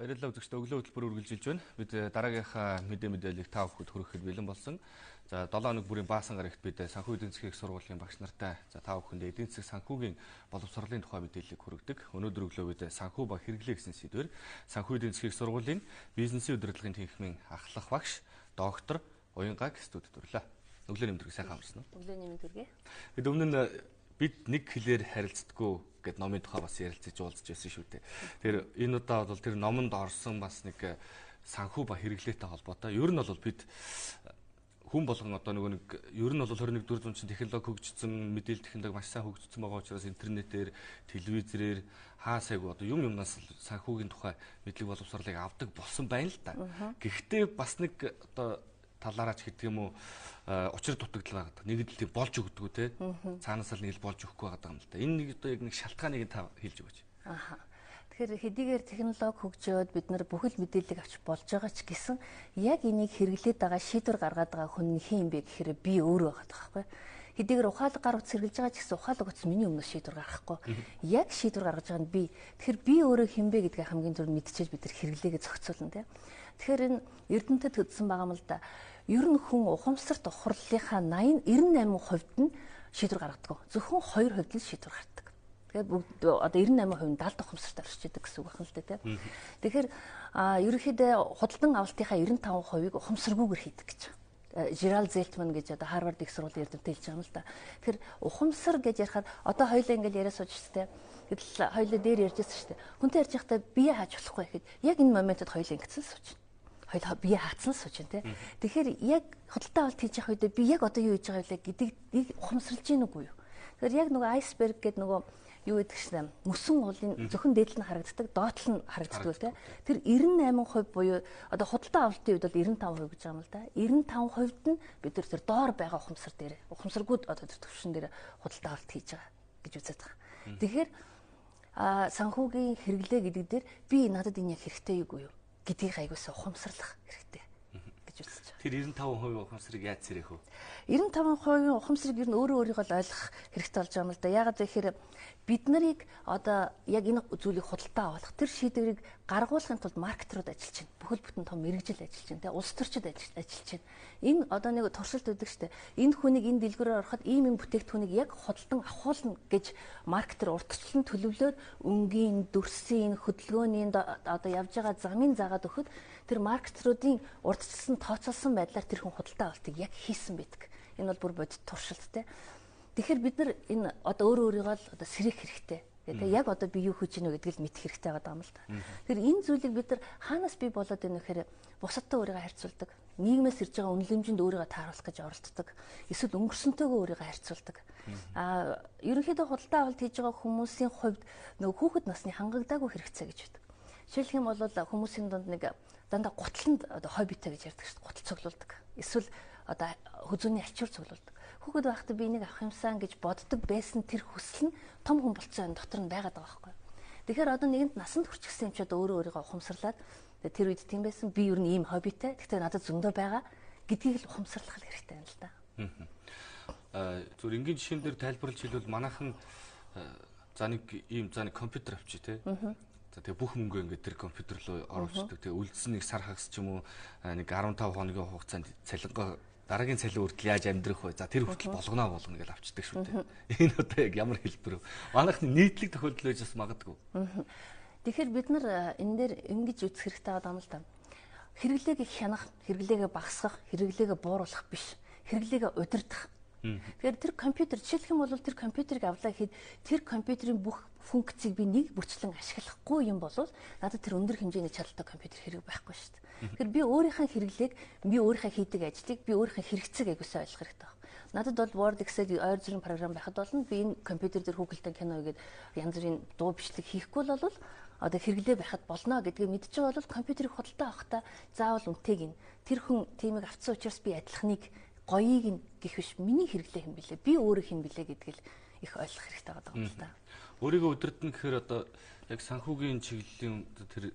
Баярлалаа үзэгчдээ өглөө хөтөлбөр үргэлжилж байна. Бид дараагийнхаа мэдээллийг та бүхэнд хүрэхэд бэлэн болсон. За 7 хоног бүрийн баасан гарагт бид санхүү эдийн засгийн их сургуулийн багш нартай та бүхэнд эдийн засаг санхүүгийн боловсролын тухай мэдээллийг хүргэдэг. Өнөөдөр өглөө бид санхүү ба хэрэглээ гэсэн сэдвээр санхүү эдийн засгийн их сургуулийн бизнесийн удирдлагын тэнхимийн ахлах багш доктор Уянгаг студид ирлээ. Өглөө нэмтэрэг сайхан амарсан уу? Өглөө нэмтэргээ. Бид өмнө нь бид нэг хэлээр харилцдаггүй гэд номын тухай бас ярилцаж уулзж байсан шүү дээ. Тэр энэ удаа бол тэр номонд орсон бас нэг санхүү ба хэрэглээтэй холбоотой. Ер нь бол бид хүн болгон одоо нэг ер нь бол 21-р зууны технологи хөгжсөн, мэдээлэл технологи маш сайн хөгжсөн байгаа учраас интернетээр, телевизээр хаасайг одоо юмнаас санхүүгийн тухай мэдлэг боловсролыг авдаг болсон байна л да. Гэхдээ бас нэг одоо талаараач гэдэг юм уу учир дутагдал байгаа. Нэгдэлийг болж өгдөг үү те. Цаанаас л нэг л болж өгөхгүй байгаа юм л да. Энэ нэг одоо яг нэг шалтгааныг та хэлж өгөөч. Аха. Тэгэхээр хэдийгээр технологи хөгжөөд бид нар бүхэл мэдээллийг авч болж байгаа ч гэсэн яг энийг хэрэглээд байгаа шийдвэр гаргаад байгаа хүн хин юм бэ гэхээр би өөрөө байгаа байхгүй. Хэдийгээр ухаалаг гар утас хэрэглэж байгаа ч гэсэн ухаалаг утас миний өмнөөс шийдвэр гаргахгүй. Яг шийдвэр гаргаж байгаа нь би. Тэгэхээр би өөрөө хин бэ гэдгийг хамгийн түрүүнд мэдчихэж бид нар хэрэглээгээ зохицуулна те. Тэгэхээр энэ Эрдэнэтэд төдсөн байгаа юм л да. Ер нь хүн ухамсарт ухрлынхаа 98% нь шийдвэр гаргадаг. Зөвхөн 2% нь шийдвэр гаргадаг. Тэгэхээр бүгд одоо 98% нь 70 ухамсарт оршиж идэг гэсэн үг байна л да тийм. Тэгэхээр ерөнхийдөө худалдан авалтынхаа 95%-ийг ухамсаргүйгээр хийдэг гэж. Жеральд Зельтман гэж одоо Харвард их сургуулийн эрдэмтэд хэлж байгаа юм л да. Тэгэхээр ухамсар гэж ярихаар одоо хоёулаа ингээл яриа сууж штэ. Гэтэл хоёулаа дээр ярьжсэн штэ. Хүнтэй ярьж байхдаа бие хааж болохгүй гэхэд яг энэ моментод хоёулаа ингэсэн сууж. Хоёул бие хаацсан сууж тий. Тэгэхээр яг худалдаа авалт хийж явах үед би яг одоо юу хийж байгаа вэ гэдгийг ухамсарлаж гин үгүй юу. Тэгэхээр яг нөгөө айсберг гэдэг нөгөө юу гэдэг чинь мөсөн уулын зөвхөн дээдл нь харагддаг, доотлол нь харагддаг тий. Тэр 98% буюу одоо худалдаа авалтын үед бол 95% гэж байгаа юм л да. 95%д нь бид тэр доор байгаа ухамсар дээр ухамсаргууд одоо тэр төвшин дээр худалдаа авалт хийж байгаа гэж үзээд байгаа. Тэгэхээр санхүүгийн хэрэглээ гэдэг дээр би надад энэ яг хэрэгтэй юу гэдгийг аягуулсаа ухамсарлах хэрэгтэй гэж үзэж байна. Тэр 95% ухамсарыг яаж сэрэх вэ? 95% ухамсарыг ер нь өөрийгөө ойлгох хэрэгтэй болж байгаа юм л да. Яагаад гэхээр бид нарыг одоо яг энэ зүйлийг худалдаа авах тэр шийдвэрийг гаргуулахын тулд маркетрууд ажиллаж байна. Бүхэл бүтэн том мэрэгжил ажиллаж байна. Улс төрчид ажиллаж байна. Энэ одоо нэг туршилт өгдөг штэ. Энэ хүнийг энэ дэлгүүрээр ороход ийм бүтээгдэхүүнийг яг худалдан авахулна гэж маркетер урьдчилан төлөвлөөд өнгийн, дүрсийн, хөдөлгөөний одоо явж байгаа замын заагаад өгөхөд тэр маркетруудын урьдчилсан тооцоолсон байдлаар тэр хүн худалдаа авалтыг яг хийсэн байдаг. Энэ бол бүр бодит туршилттэй. Тэгэхээр бид нар энэ одоо өөрийгөө л одоо сэрэх хэрэгтэй. Тэгээ яг одоо би юу хийж гинэ гэдгийг л мэдэх хэрэгтэй байгаа юм л да. Тэгэхээр энэ зүйлийг бид нар хаанаас бий болоод байна вэ гэхээр бусадтай өөрийгөө харьцуулдаг. Нийгмээс ирж байгаа үнэлэмжинд өөрийгөө тааруулах гэж оролддог. Эсвэл өнгөрсөнтэйгөө өөрийгөө харьцуулдаг. Ерөнхийдөө худалдаа авалт хийж байгаа хүмүүсийн хувьд нөгөө хүүхэд насны хангагдаагүй хэрэгцээ гэж байдаг. Жишээлх юм бол хүмүүсийн дунд нэг дандаа гутланд одоо хоббитэй гэж ярьдаг шүү дээ. Гутал цуглуулдаг. Эсвэл одоо хүзүүний ачуур цуглуулдаг. Хүүхэд байхдаа би энийг авах юмсан гэж боддог байсан тэр хүсэл нь том хүн болцсон энэ дотор нь байгаад байгаа байхгүй. Тэгэхээр одоо нэгэнд насанд хүрчихсэн юм чи одоо өөрийгөө ухамсарлаад тэр үед тийм байсан би ер нь ийм хоббитэй. Гэхдээ надад зөндөө байгаа гэдгийг л ухамсарлах хэрэгтэй юм л да. Зүгээр энгийн жишээн дээр тайлбарлаж хэлбэл манайхан за нэг компьютер авчи тий. Тэгээ бүх мөнгөө ингээд тэр компьютер руу оруулчихдаг. Тэгээ үлдсэн нэг сар хагас ч юм уу нэг 15 хоногийн хугацаанд цалингаа дараагийн цалин хүртэл яаж амьдрах вэ? За тэр хүртэл болгоно гэж авчдаг шүү дээ. Энэ одоо яг ямар хэлбэр вэ? Манайхны нийтлэг тохиолдол байж бас магадгүй. Тэгэхээр бид нар энэ дээр ингэж үзэх хэрэгтэй байгаа юм л да. Хэрэглээгээ хянах, хэрэглээгээ багасгах, хэрэглээгээ бууруулах биш. Хэрэглээгээ удирдах. Тэгэхээр тэр компьютер жишээлх юм бол тэр компьютерыг авлаа гэхэд тэр компьютерийн бүх функцийг би нэг бүрчлэн ашиглахгүй юм бол надад тэр өндөр хэмжээний чадaltaй компьютер хэрэг байхгүй шүү дээ. Тэгэхээр би өөрийнхөө хэрэглээг, би өөрийнхөө хийдэг ажлыг би өөрийнхөө хэрэгцээг аягуулсаа ойлгох хэрэгтэй байна. Надад бол Word, Excel ойр зүрийн програм байхад болно. Би энэ компьютер дээр Google-тэй кино гээд янз бүрийн дуу бичлэг хийхгүй бол одоо хэрэглээ байхад болно гэдгийг мэдчихэж байгаа бол компьютерийг худалдаа авахдаа заавал үнэтэйг нь тэр хүн тиймийг авцсан учраас би адилхныг гоёыг нь гэх биш миний хэрэглээ хэм билээ. Би өөрөө хэм билээ гэдгийг их ойлгох хэрэгтэй байгаа юм л да. Өөрийгөө удирдах гэхээр одоо яг санхүүгийн чиглэлийн тэр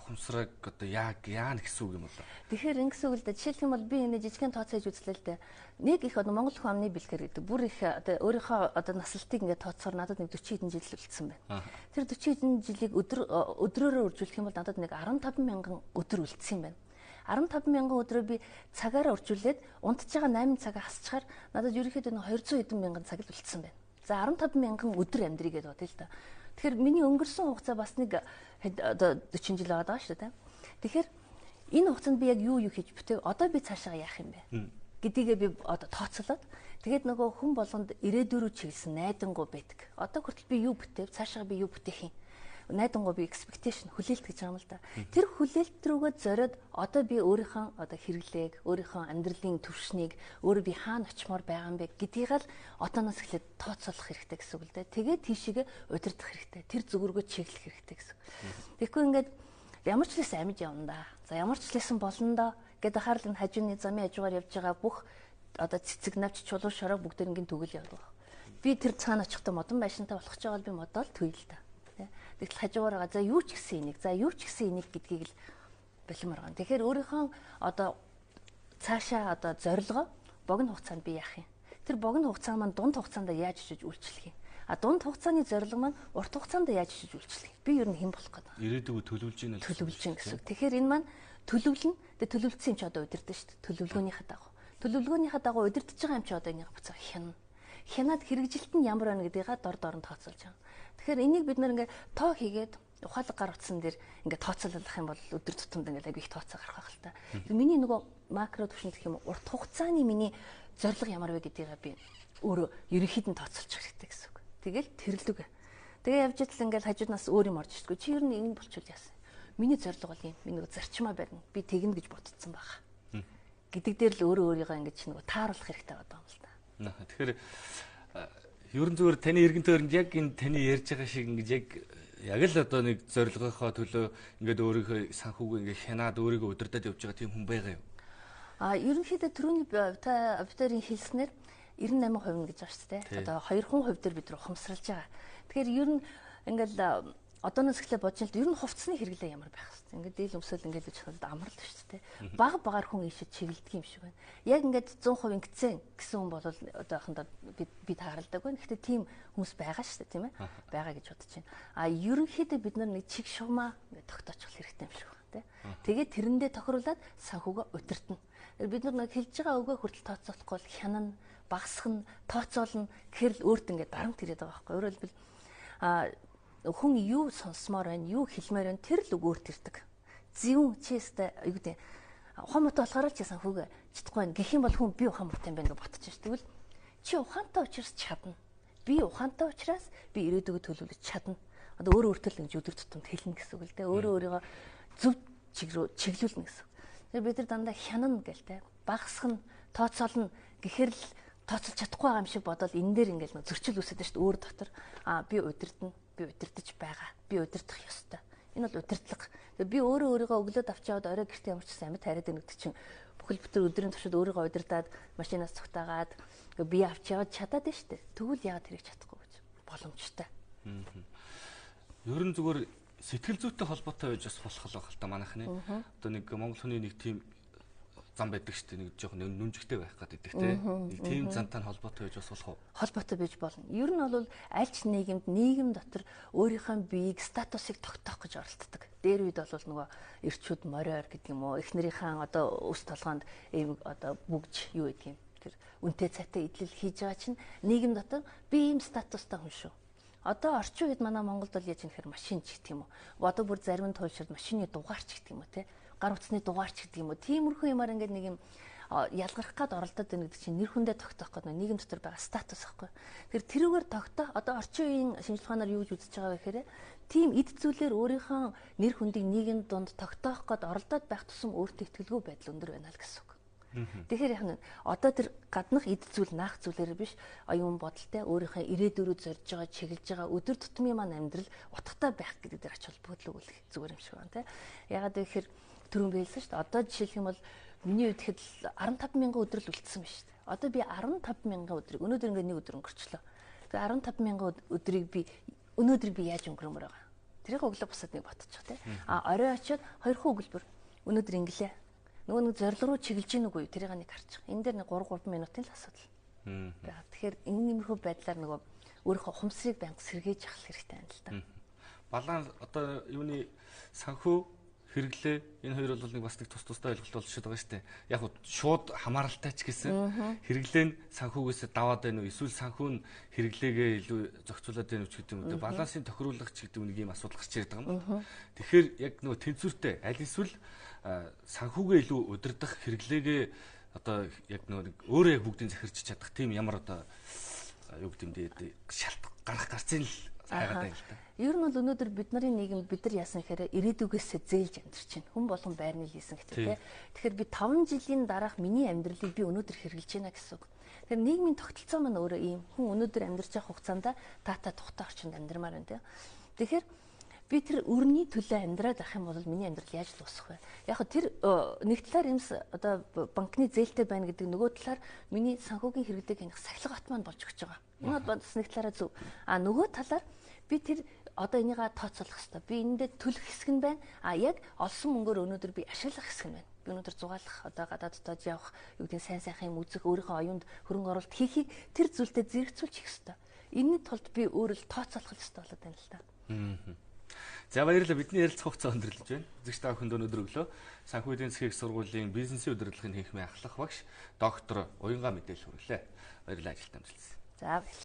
ухамсарыг одоо яг яана гэсэн үг юм болоо. Тэгэхээр ингэсэн үг л да. Жишээлх юм бол би энэ жижигхэн тооцоож үзлээ л дээ. Нэг их одоо Монгол хүн амны бэлгээр гэдэг. Бүр их одоо өөрийнхөө одоо наслалтыг ингээд тооцохоор надад нэг 40 хэдэн жил үлдсэн байна. Тэр 40 хэдэн жилийг өдрөөрөө үржүүлэх юм бол надад нэг 15 мянган өдөр үлдсэн юм байна. 15 мянган өдрөө би цагаараа үржүүлээд унтж байгаа 8 цагаа хасчихаар надад ерөнхийдөө 200 хэдэн мянган цаг л үлдсэн байна. За 15 мянган өдөр амьдрий гэдэг бодъё л да. Тэгэхээр миний өнгөрсөн хугацаа бас нэг одоо 40 жил байгаа шүү дээ. Тэгэхээр энэ хугацаанд би яг юу хийж бүтэв? Одоо би цаашаа яах юм бэ? Гэдгийг би одоо тооцоолоод тэгээд нөгөө хүн болгонд ирээдүрөө чиглэсэн найдангуй байдаг. Одоо хүртэл би юу бүтэв? Цаашаа би юу бүтээх юм? Найдангуй би expectation хүлээлт гэж байгаа юм л да. Тэр хүлээлт рүүгээ зориод одоо би өөрийнхөө одоо хэрэглээг, өөрийнхөө амьдралын төвшнийг өөрөө би хаана очимоор байгаа юм бэ гэдгийг л одооноос эхлээд тооцоолох хэрэгтэй гэсэн үг л дээ. Тэгээд тийшээгээ удирдах хэрэгтэй. Тэр зүгүүргөө чиглэх хэрэгтэй гэсэн. Тэгэхгүй ингээд ямар ч лээс амьд явна да. За ямар ч лээсэн болно да гэдэг харал энэ хажууны замын хажуугаар явж байгаа бүх одоо цэцэг навч чулуу шороо бүгд ингээд түгэл явдаг. Би тэр цаана очихдоо модон байшинтай болох ч байгаа би модол түйл л да. Тэгтэл хажуугаар байгаа за юу ч гэсэн энийг гэдгийг л бэлэн маргаан. Тэгэхээр өөрийнхөө одоо цаашаа одоо зорилгоо богино хугацаанд би яах юм? Тэр богино хугацаа маань дунд хугацаанд яаж очиж үйлчлэх юм? Дунд хугацааны зорилго маань урт хугацаанд яаж очиж үйлчлэх юм? Би ер нь хэн болох гэдэг. Ирээдүгөө төлөвлөж ийн гэсэн. Тэгэхээр энэ маань төлөвлөн. Тэгээ төлөвлөсөн юм чи одоо удирдах шүү дээ. Төлөвлөгөөнийхээ дагуу. Төлөвлөгөөнийхээ дагуу удирдах байгаа юм чи одоо энийг буцаа хянана. Хянаад хэрэгжилт нь ямар байна гэдгийг дор тооцоолж байгаа. Тэгэхээр энийг бид нэр ингээ тоо хийгээд ухаалаг гар утсан дээр ингээ тооцоолох юм бол өдөр тутамд ингээ аяг их тооцоо гарах байх л та. Миний нөгөө макро төвшин гэх юм урт хугацааны миний зорилго ямар вэ гэдгийг би өөрөө ерөнхийд нь тооцоолж хэрэгтэй гэсэн үг. Тэгэл тэрлэг. Тэгээ явж идэл ингээл хажууднаас өөр юм орж ирсгүй. Чи ер нь энэ болчихвол яасан? Миний зорилго бол юм. Миний нөгөө зарчмаа барина. Би тэгнэ гэж бодсон байгаа. Гэдэг дээр л өөрөө өөрийгөө ингээ нөгөө тааруулах хэрэгтэй байгаа юм л та. Тэгэхээр ерөн зүгээр таны эргэнтэй өрөнд яг энэ таны ярьж байгаа шиг ингэж яг л одоо нэг зорилгынхоо төлөө ингээд өөрийнхөө санхүүг ингээд хянаад өөрийгөө удирдах явж байгаа тийм хүн байгаа юу? Ерөнхийдөө түрүүний битэрийн хэлснээр 98% гэж байна шүү дээ. Одоо 2% дээр бид ухамсарлаж байгаа. Тэгэхээр ер нь ингээл одооноос эхлээ бодж л ер нь хувцсны хэрэглээ ямар байх вэ? Ингээд дийл өмсөл ингээд гэж хэлээд амар л шүү дээ. Баг багаар хүн ийшээ чиглэдэг юм шиг байна. Яг ингээд 100% ингэсэн гэсэн хүн бол одоохондоо би тааралдаг байна. Гэхдээ тийм хүмүүс байгаа шүү дээ, тийм ээ? Байгаа гэж бодож байна. Ерөнхийдөө бид нар нэг чиг шугамаа тогтоочих хэрэгтэй юм шиг байна, тий? Тэгээд тэрэндээ тохируулаад санхүүгөө удирдна. Бид нар нэг хэлж байгаа өгөө хүртэл тооцоолохгүй бол хянана, багасгах нь, тооцоолно гэхэр л өөрт ингээд дарамт ирээд байгаа байхгүй. Өөрөөр хэлбэл хүн юу сонсомоор байна, юу хэлмээр байна, тэр л өгөөрт ирдэг. Зөв чистэ юу гэдэг ухаантай болохоор ч санхүүг чадахгүй байна. Гэх юм бол хүн би ухаантай юм байна гэж ботчих шүү. Тэгвэл чи ухаантай учраас чадна. Би ухаантай учраас би ирээдүгөө төлөвлөж чадна. Одоо өөрөө өөртөө л ингэж өдөр тутамд хэлнэ гэсэн үг л дээ. Өөрөө өөрийгөө зөв чиг рүү чиглүүлнэ гэсэн. Тэгэхээр бид нар дандаа хянана гэлтэй. Багасгах нь, тооцоолно гэхэр л тооцолж чадахгүй байгаа юм шиг бодоод энэ дээр ингээл зөрчил үүсэж шүү дээ өөр дотор. Би удирдна. Би удирдах байгаа. Би удирдах ёстой. Энэ бол удирдлага. Би өөрөө өөрийгөө өглөөд авчиад орой гэртээ ямар ч гэсэн амьд тариад байна гэдэг чинь бүхэл бүтэн өдрийн туршид өөрийгөө удирдаад машинаас цугтаагаад би авч яваад чадаад байна шүү дээ. Тэгвэл яагаад тэрийг чадахгүй гэж боломжтой. Ер нь зүгээр сэтгэл зүйтэй холбоотой байж бас болох л та манайхны. Одоо нэг монгол хүний нэг тийм зам байдаг шүү дээ. Нэг жоохон нүнжигтэй байх гэдэг тийм. Нэг тийм зантай холбоотой байж бас болох уу? Холбоотой байж болно. Ер нь бол аль ч нийгэм дотор өөрийнхөө биеийг статусыг тогтоох гэж оролддог. Дээр үед бол нөгөө эрчүүд мориор гэдэг юм уу? Эхнэрийнхээ одоо өс толгоонд одоо бүгж юу гэдэг юм. Тэр үнтэй цайтай идэл хийж байгаа чинь нийгэм дотор би ийм статустай хүн шүү. Одоо орчин үед манай Монголд бол яаж юм хэр машин ч гэдэг юм уу? Одоо бүр зарим нь туйлширд машины дугаарч гэдэг юм уу те? Гар утасны дугаарч гэдэг юм уу? Тиймэрхүү юмар ингээд нэг юм ялгарх гад оролдоод байна гэдэг чинь нэр хүндээ тогтоох гэдэг нийгэм дотор байгаа статус байхгүй. Тэр тэрүүгээр тогтоох одоо орчин үеийн шинжилгээ ухаанаар юу гэж үзэж байгаа вэ гэхээр тийм эд зүйлээр өөрийнхөө нэр хүндийг нийгэм донд тогтоох гээд оролдоод байх тусам өөртөө итгэлгүй байдал өндөр байна л гэсэн үг. Тэгэхээр яг нь одоо тэр гаднах эд зүйл наах зүйлээр биш оюун бодолтой өөрийнхөө ирээдүрөө зорж байгаа чиглэж байгаа өдөр тутмын маань амьдрал утгатай байх гэдэг дээр ач холбогдол өгөх зүгээр юм шиг байна те. Ягаад гэхээр түрүүн биелсэн шүү дээ. Одоо жишээлх юм бол миний үед хэд 15 мянган өдөр л үлдсэн байна шүү дээ. Одоо би 15 мянган өдрийг өнөөдөр ингээд нэг өдөр өнгөрчлөө. Тэгээ 15 мянган өдрийг би өнөөдөр би яаж өнгөрөмөр байгаа. Тэрийг өглөө босоод нэг ботчих тий. Орой очиод 2 өгүүлбэр өнөөдөр инглээ. Нөгөө нэг зорилго руу чиглэж гин үгүй тэрийг нэг харчих. Энэ дээр нэг 3 минутын л асуудал. Тэгэхээр иймэрхүү байдлаар нөгөө өөрийнхөө ухамсарыг байнга сэргээж авах хэрэгтэй юм л да. Баланс одоо юуны санхүү хэрэглээ энэ хоёр бол нэг бас нэг тустай ойлголт болчиход байгаа шүү дээ. Яг нь шууд хамааралтай ч гэсэн хэрэглээ нь санхүүгээс даваад байна уу эсвэл санхүү нь хэрэглээгээ илүү зохицуулаад байна уу ч гэдэг юм уу. Балансын тохируулах ч гэдэг нэг юм асуудал гарч ирээд байгаа юм. Тэгэхээр яг нөгөө тэнцвэртэй аль эсвэл санхүүгээ илүү удирдах хэрэглээгээ одоо яг нөгөө өөрөө яг бүгдийг захирч чадах тийм ямар одоо юу гэдэг юм дээ шалт гарах гарцын л хайгаад байна л да. Ер нь бол өнөөдөр бидний нийгэмд бид нар яасан гэхээр ирээдүгээс зээлж амьдарч байна. Хүн болгон байрны хийсэн гэдэг тийм. Тэгэхээр би 5 жилийн дараах миний амьдралыг би өнөөдөр хэрэгжилж байна гэсэн үг. Тэгэхээр нийгмийн тогтолцоо маань өөрөө ийм. Хүн өнөөдөр амьдарч байгаа хугацаанд дата тухтай орчинд амьдармаар байна тийм. Тэгэхээр би тэр өрний төлөө амьдраад ах юм бол миний амьдрал яаж л усах вэ? Яг тэр нэг талаар юмс одоо банкны зээлтэй байна гэдэг нөгөө талаар миний санхүүгийн хэрэглээг хянах сахилга бат маань болж өгч байгаа. Энэ бол бас нэг талаараа зөв. Нөгөө талаар би тэр одоо энийгээ тооцоолох хэрэгтэй. Би энэндээ төлөх хэсэг нь байна. Яг олсон мөнгөөр өнөөдөр би ашиглах хэсэг нь байна. Би өнөөдөр зугаалах одоо гадаад дотоод явах юу гэдэг сайн сайхан юм үзэх өөрийнхөө оюунд хөрөнгө оруулалт хийхийг тэр зүйлтэй зэрэгцүүлж хийх хэрэгтэй. Энэний тулд би өөрөө л тооцоолох хэрэгтэй болоод байна л да. За баярлалаа. Бидний ярилцах хугацаа өндөрлөж байна. Үзэгч та бүхэнд өнөөдөр өглөө санхүү эдийн засгийн их сургуулийн бизнесийн удирдлагын хийхмийн ахлах багш доктор Уянга мэдээлэл хүргэлээ. Баярлалаа ажилтан амжилт. За баярлалаа.